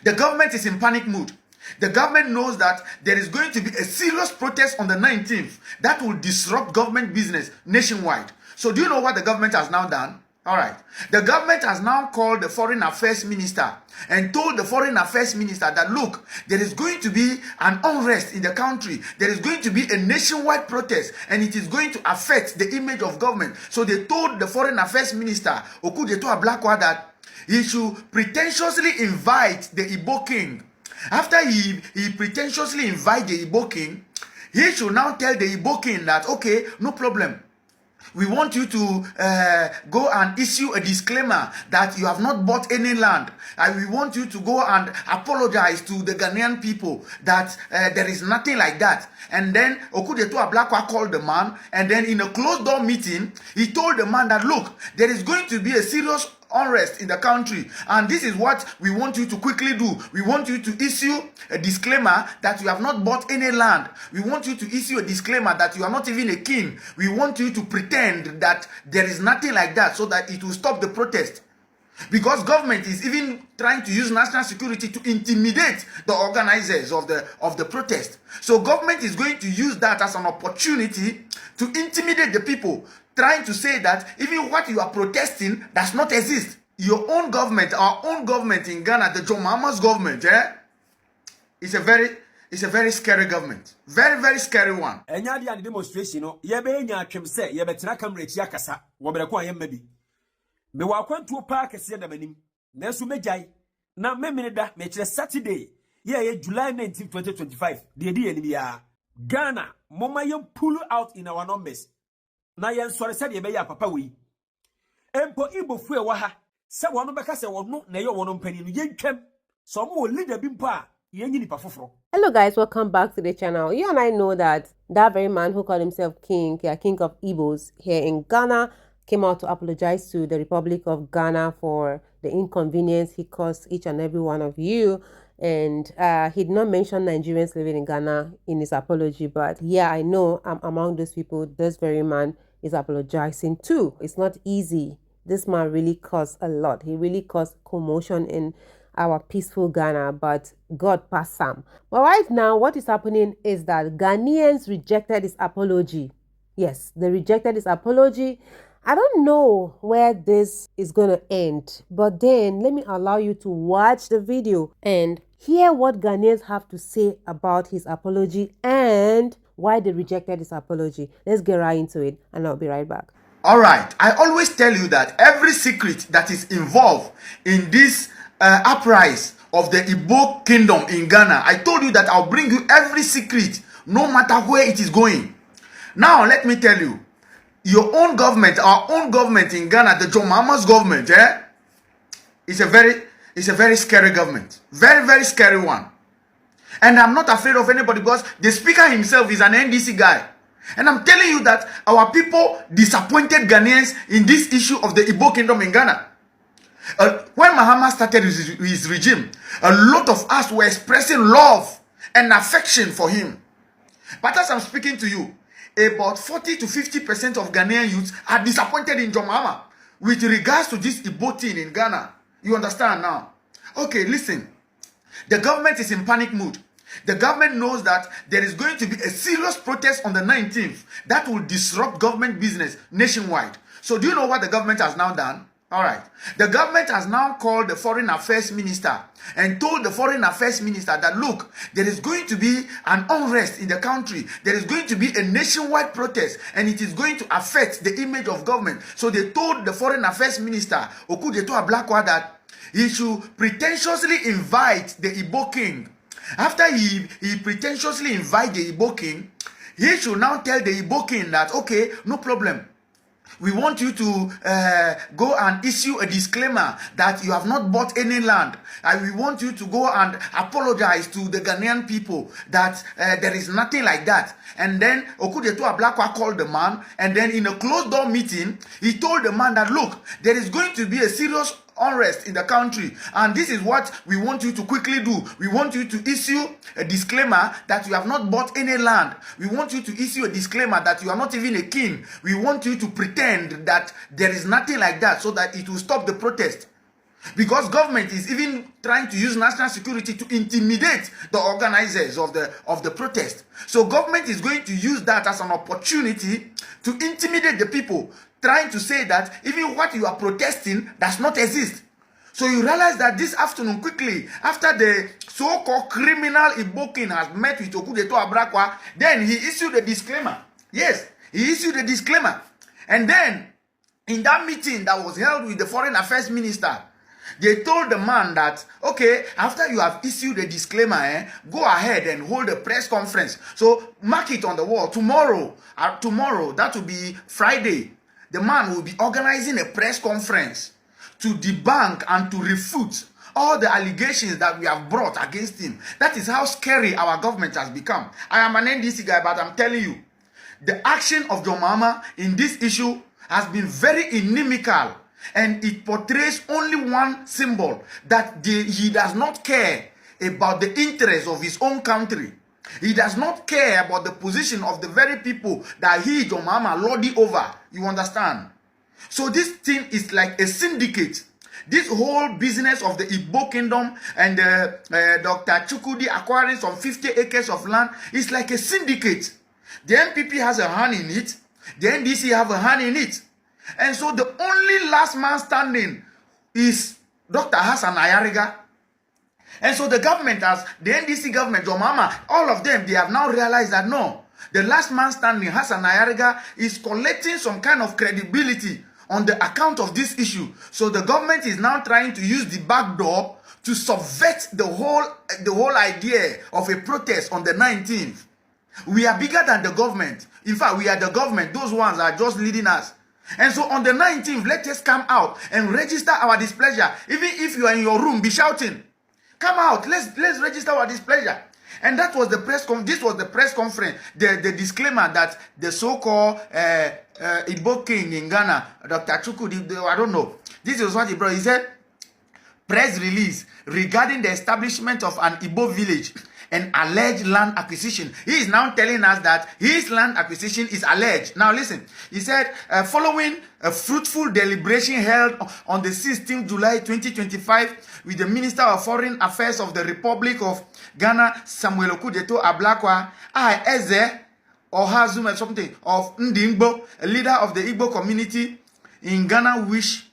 The government is in panic mood. The government knows that there is going to be a serious protest on the 19th that will disrupt government business nationwide. So do you know what the government has now done? All right. The government has now called the foreign affairs minister and told the foreign affairs minister that, look, there is going to be an unrest in the country. There is going to be a nationwide protest and it is going to affect the image of government. So they told the foreign affairs minister, Okujeto Ablakwa, that he should pretentiously invite the Igbo king. After he pretentiously invite the Igbo king, he should now tell the Igbo king that, okay, no problem. We want you to go and issue a disclaimer that you have not bought any land. And we want you to go and apologize to the Ghanaian people that there is nothing like that. And then Okujeto Ablakwa called the man, and then in a closed door meeting, he told the man that, look, there is going to be a serious unrest in the country, and this is what we want you to quickly do. We want you to issue a disclaimer that you have not bought any land. We want you to issue a disclaimer that you are not even a king. We want you to pretend that there is nothing like that so that it will stop the protest. Because government is even trying to use national security to intimidate the organizers of the protest. So government is going to use that as an opportunity to intimidate the people, trying to say that even what you are protesting does not exist. Your own government, our own government in Ghana, the John Mahama's government, it's a very scary government. Very, very scary one. Enya the demonstration, no, yebe nya twem se yebe tena camera ti akasa, wo bereko ayemma bi. Me wa kwantuo park se da manim. Na so mejai. Na memene da me kire Saturday, ye July 19, 2025. De enim ya. Ghana, mama yem pull out in our numbers. Na yen sori se de be ya papa we. Empo Igbo fu e wa ha. Se wono beka se wono na ye wono mpani no yentwem. So mo leader bi mpa yenyi nipa foforo. Hello guys, welcome back to the channel. You and I know that very man who called himself king of Igbos here in Ghana came out to apologize to the Republic of Ghana for the inconvenience he caused each and every one of you. And he did not mention Nigerians living in Ghana in his apology, but yeah, I know among those people, this very man is apologizing too. It's not easy. This man really caused a lot. He really caused commotion in our peaceful Ghana, but God passed some. But right now, what is happening is that Ghanaians rejected his apology. Yes, they rejected his apology. I don't know where this is going to end, but then let me allow you to watch the video and hear what Ghanaians have to say about his apology and why they rejected his apology. Let's get right into it and I'll be right back. All right. I always tell you that every secret that is involved in this uprising of the Igbo kingdom in Ghana, I told you that I'll bring you every secret, no matter where it is going. Now, let me tell you, your own government, our own government in Ghana, the John Mahama's government, it's a very scary government. Very, very scary one. And I'm not afraid of anybody because the speaker himself is an NDC guy. And I'm telling you that our people disappointed Ghanaians in this issue of the Igbo kingdom in Ghana. When Mahama started his regime, a lot of us were expressing love and affection for him. But as I'm speaking to you, about 40 to 50% of Ghanaian youths are disappointed in John Mahama with regards to this Igbo thing in Ghana. You understand now? Okay, listen. The government is in panic mood. The government knows that there is going to be a serious protest on the 19th that will disrupt government business nationwide. So do you know what the government has now done? All right. The government has now called the foreign affairs minister and told the foreign affairs minister that, look, there is going to be an unrest in the country. There is going to be a nationwide protest and it is going to affect the image of government. So they told the foreign affairs minister, Okujeto Ablakwa, that he should pretentiously invite the Igbo king. After he pretentiously invite the Igbo king, he should now tell the Igbo king that, okay, no problem. We want you to go and issue a disclaimer that you have not bought any land. And we want you to go and apologize to the Ghanaian people that there is nothing like that. And then Okujeto Ablakwa called the man, and then in a closed door meeting, he told the man that, look, there is going to be a serious unrest in the country, and this is what we want you to quickly do. We want you to issue a disclaimer that you have not bought any land. We want you to issue a disclaimer that you are not even a king. We want you to pretend that there is nothing like that so that it will stop the protest. Because government is even trying to use national security to intimidate the organizers of the protest. So government is going to use that as an opportunity to intimidate the people, trying to say that even what you are protesting does not exist. So you realize that this afternoon, quickly, after the so-called criminal Igbo king has met with Okudeto Abrakwa, then he issued a disclaimer. Yes, he issued a disclaimer. And then, in that meeting that was held with the foreign affairs minister, they told the man that, okay, after you have issued a disclaimer, go ahead and hold a press conference. So mark it on the wall. Tomorrow, that will be Friday, the man will be organizing a press conference to debunk and to refute all the allegations that we have brought against him. That is how scary our government has become. I am an NDC guy, but I'm telling you, the action of John Mahama in this issue has been very inimical, and it portrays only one symbol, that he does not care about the interests of his own country. He does not care about the position of the very people that he, John Mahama, lorded over. You understand? So this thing is like a syndicate. This whole business of the Igbo kingdom and Dr. Chukwudi acquiring some 50 acres of land is like a syndicate. The NPP has a hand in it. The NDC have a hand in it. And so the only last man standing is Dr. Hassan Ayariga. And so the government, as the NDC government, John Mahama, all of them, they have now realized that no, the last man standing, Hassan Ayariga, is collecting some kind of credibility on the account of this issue. So the government is now trying to use the back door to subvert the whole idea of a protest on the 19th. We are bigger than the government. In fact, we are the government. Those ones are just leading us. And so on the 19th, let us come out and register our displeasure. Even if you are in your room, be shouting. Come out, let's register our displeasure. And that was the this was the press conference, the disclaimer that the so-called Igbo king in Ghana, Dr. Chukwudi, I don't know. This is what he brought. He said, press release regarding the establishment of an Igbo village and alleged land acquisition. He is now telling us that his land acquisition is alleged. Now listen, he said, following a fruitful deliberation held on the 16th July 2025 with the Minister of Foreign Affairs of the Republic of Ghana, Samuel Okudeto Ablakwa, Eze Ohazum or something of Ndingbo, a leader of the Igbo community in Ghana, wish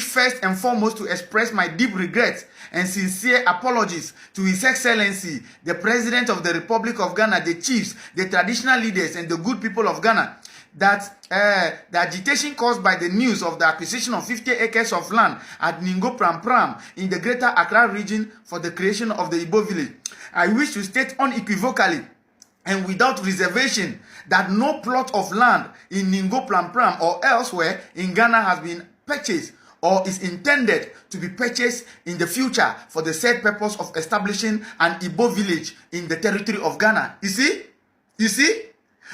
first and foremost to express my deep regrets and sincere apologies to His Excellency, the President of the Republic of Ghana, the chiefs, the traditional leaders, and the good people of Ghana, that the agitation caused by the news of the acquisition of 50 acres of land at Ningo Pram Pram in the Greater Accra region for the creation of the Igbo village. I wish to state unequivocally and without reservation that no plot of land in Ningo Pram Pram or elsewhere in Ghana has been purchased or is intended to be purchased in the future for the said purpose of establishing an Igbo village in the territory of Ghana. You see? You see?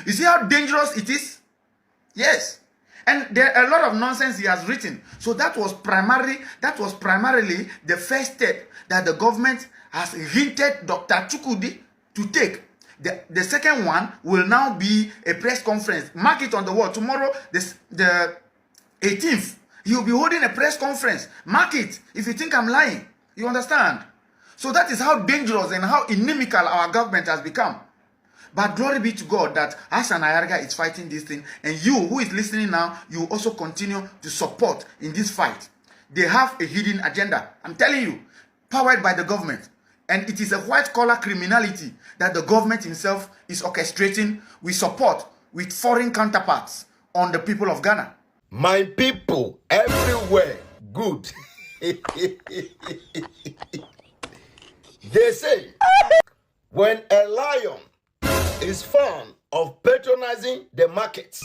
You see how dangerous it is? Yes. And there are a lot of nonsense he has written. So that was primarily the first step that the government has hinted Dr. Chukwudi to take. The second one will now be a press conference. Mark it on the wall. Tomorrow, the 18th, he will be holding a press conference. Mark it if you think I'm lying. You understand? So that is how dangerous and how inimical our government has become. But glory be to God that Hassan Ayariga is fighting this thing. And you who is listening now, you also continue to support in this fight. They have a hidden agenda. I'm telling you, powered by the government. And it is a white-collar criminality that the government himself is orchestrating with support with foreign counterparts on the people of Ghana. My people everywhere, good. They say, when a lion is found of patronizing the markets,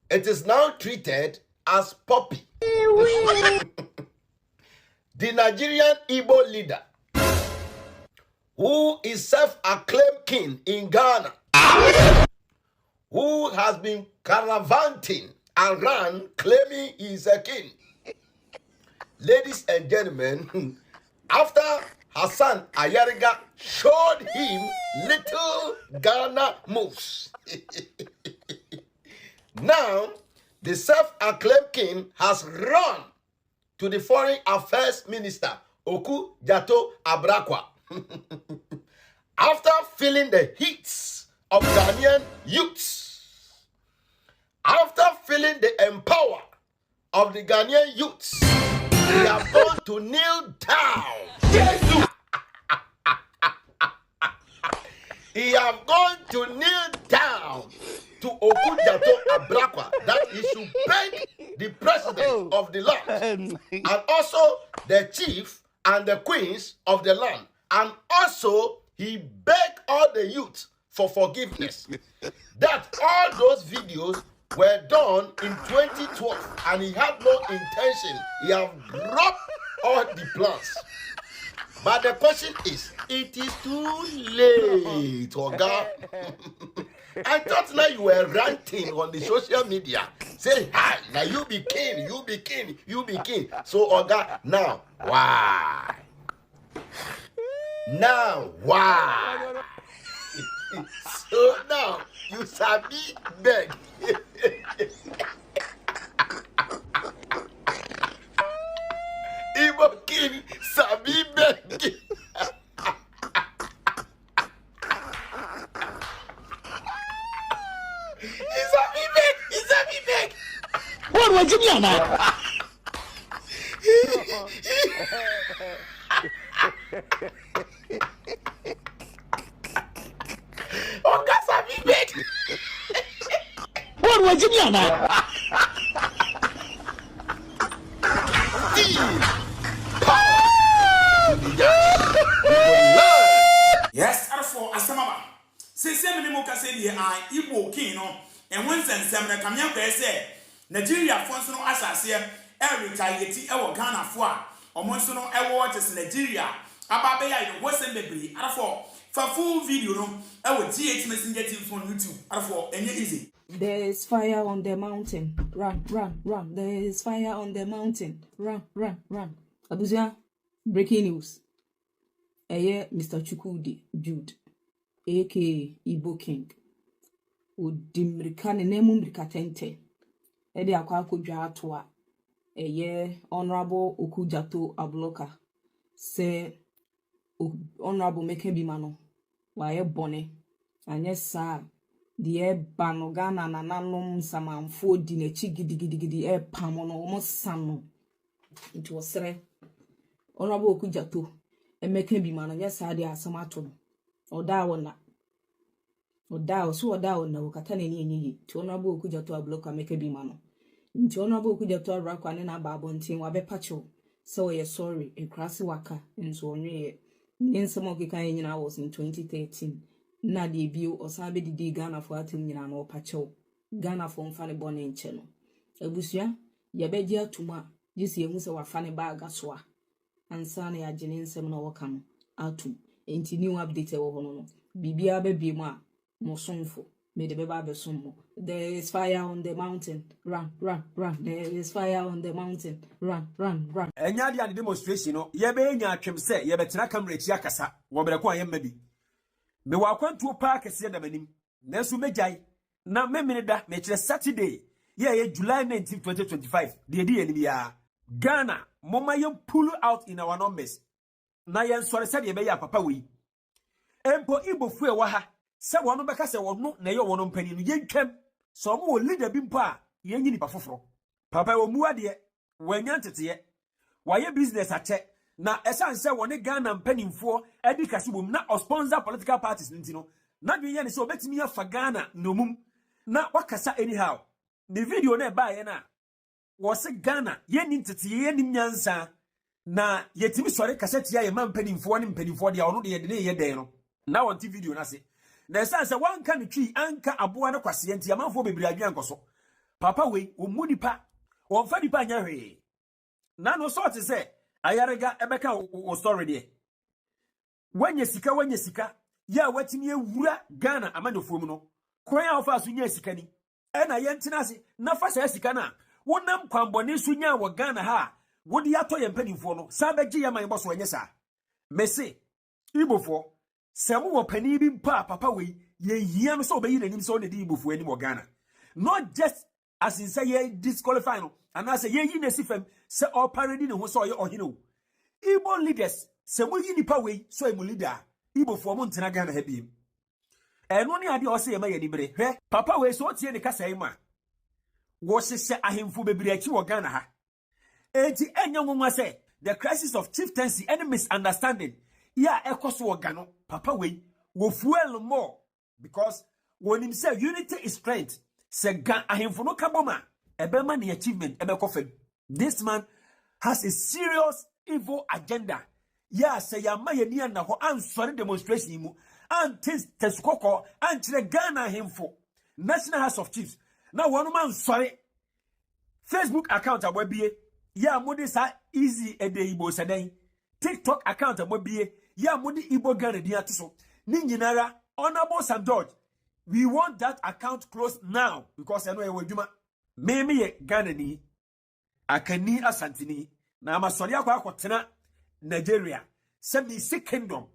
it is now treated as puppy. The Nigerian Igbo leader, who is self-acclaimed king in Ghana, who has been caravanting around claiming he's a king. Ladies and gentlemen, after Hassan Ayariga showed him little Ghana moves, now the self-acclaimed king has run to the Foreign Affairs Minister, Oku Jato Abrakwa. After feeling the heat of Ghanaian youths, after feeling the empower of the Ghanaian youths, they have gone to kneel down. He have gone to kneel down to Oku Jato Abrakwa that he should beg the president of the land and also the chief and the queens of the land, and also he begged all the youth for forgiveness. That all those videos were done in 2012 and he had no intention. He have dropped all the plans. But the question is, it is too late, Oga. I thought now you were ranting on the social media. Say, hi, now you be king, you be king, you be king. So, Oga, now, why? Now, why? So now, you sabi beg. Igbo king sabi beg. He sabi beg. What was it now? Oga sabi beg. What was it now? Yes, for Asamama. Say 7 more Cassady, I Igbo king, and once and some Camia say Nigeria Fonsono Assasia, every Tayeti, our Ghana Foa, or Monsono Waters Nigeria, Ababaya, Western Debris, for full video, I will GH Messenger from YouTube, for any easy. There is fire on the mountain. Run, run, run. There is fire on the mountain. Run, run, run. Abusia, breaking news. Mr. Chukwudi Jude, aka Igbo King. Udimrikane nemu mrikatente. Akwa kudwa atwa. Honorable Oku Jato Abdullah say Honorable Mekebimano. Waye bone. Anye sa the bano Ghana na nanom samanfo di nechi gidigidi pamono almost sano. It was Honorable Oku Jato emeke bi mano nya sa de asamato no oda wona wakata na enyi ti Honorable Oku Jato Abdullah emeke bi mano nti Honorable Oku Jato Abdullah ne na ba bontin wa be pacho so ye sorry e krase waka nso onwe nsemo keka nyina was in 2013 na de bio osabe didi Ghana for atim nyina na opacho Ghana for mfa ne bone nche no abusua ye beje atuma jisi ehu se wafa ne ba agasoa ansa na ya jene nsem na woka no atum enti new update wo hono no bibia be bi mu a mo sonfo me de be ba be sommo. There is fire on the mountain. Run, run, run. There is fire on the mountain. Run, run, run. Enya dia demonstration no ye be nya atwem se ye betena camera chi akasa wo breko ayemma bi me wa kwantuo pa akese da manim nanso mejai na memene da me kire Saturday ye July 19 2025 de di enim ya Ghana mama yem pull out in our numbers na yen sore se de be ya papa wi empo Igbo fu e wa ha se wono beka se wono na ye wono mpani no yentwem so mo leader bi mpo a ye nyi nipa foforo papa wo mu ade wanya ntete waye business ache na esan se woni Ghana mpanimfo edi kase bom na o sponsor political parties ntino na dwe ye ne se obetimi afa Ghana nomum na wakasa anyhow the video na ba ye na wo se Ghana ye ni ntete ye ni nyansa na yetimi sore kaseti ya ye mpanimfo ne mpanimfo de ono de ye de ye den no na won ti video na se na esan se wanka ne twi anka aboa na kwase enti amanfo bebiri adwan koso papa we o munipa o fa nipa nya hwe na no sort se ayarega ebeka o story de wanya sika ya watimi ewura Ghana amanofo mu no kwan a ofa so nya sika ni e na ye ntina se na fa sa sika na wonam kwambone so nya wo Ghana ha wodi ato ye mpanimfo no sa beje ye man boso anya sa mese Igbofo semu wo pani bi mpa papa we ye hia no so obeyi nanim so ne di Igbofo ani wo Ghana not just as in say ye disqualify no and I say ye nesifem se all parody ne ho so or hino. Igbo leaders se mo yi nipa we so emu leader. Igbo for mo ntena Ghana ha bi. Eno ne ade o se ye ma ye ni bere. Hwe papa we so tie ne kasa yi ma. Wo hyehyɛ ahemfo bebre achi wo Ghana ha. Enti enya nwonwa say the crisis of chieftaincy and misunderstanding. Yeah, ekoso wo Ghana. Papa we wo fuel more because when him say unity is strength. Se gan ahemfo no kaboma ebema ne achievement ebekofem. This man has a serious evil agenda. Yeah, say ya ma ye ni na ho ansori demonstration mu. Antis tesukoko anchire Ghana ahemfo. National House of Chiefs. Now one man sorry. Facebook account abobie. Yeah, modi sa easy ede Igbo seden. TikTok account abobie. Yeah, modi Igbo Ghana di atiso. Ni nyinara Honorable Sam George. We want that account closed now because I know we do. Maybe ye Ghana ni akani asantini na amasori akwa akotena Nigeria. Semi sick kingdom.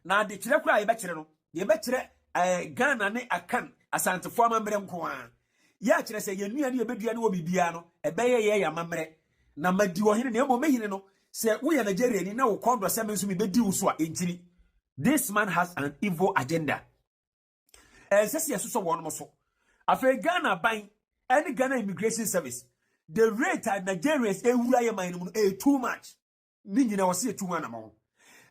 Na de kire kwa ye bekire no. Ye bekire Ghana ne akan asantefo amamre nko a. Ya kire se ye nua ne ye bedua ne wo bibia no ebeye ye ya mamre. Na madi wo hene ne emo mehine no se wo ya Nigeria ni na wo kondo se menso mi bedi wo so a entini. This man has an evil agenda. Sesi yeso one moso. Afe Ghana buying any Ghana immigration service. The rate at Nigerians ewura ye man too much. Ni nyina wose too much na mo.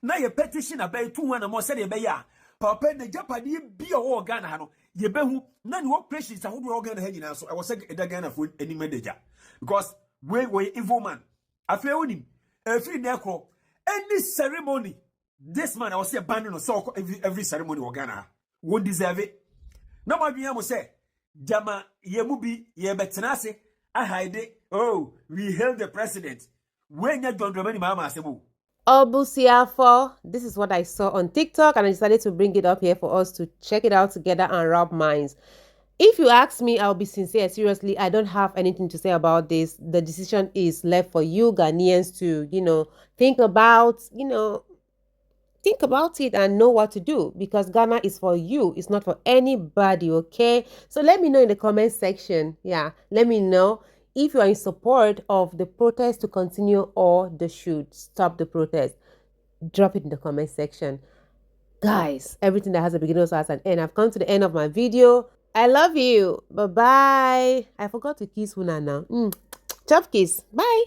Na ye petition abay too much na mo said ye be ya. Papa na Japani bi o Ghana ha no. Ye behu na ni operations ahodo Ghana ha nyina so. I was say e Ghana for any manager. Because we evil man. Afe onim. Every nekro any ceremony this man I was say banning no so every ceremony o Ghana. Won't deserve it. No more be say, Jama Yemubi ye betenase, I hide it. Oh, we hail the president. When you don't remember Mama Sebu. Obusiafo, this is what I saw on TikTok and I decided to bring it up here for us to check it out together and rub minds. If you ask me, I'll be sincere. Seriously, I don't have anything to say about this. The decision is left for you Ghanaians to, think about it and know what to do because Ghana is for you. It's not for anybody, okay? So let me know in the comment section. Yeah, let me know if you are in support of the protest to continue or they should stop the protest. Drop it in the comment section. Guys, everything that has a beginning also has an end. I've come to the end of my video. I love you. Bye-bye. I forgot to kiss Huna now. Chop kiss. Bye.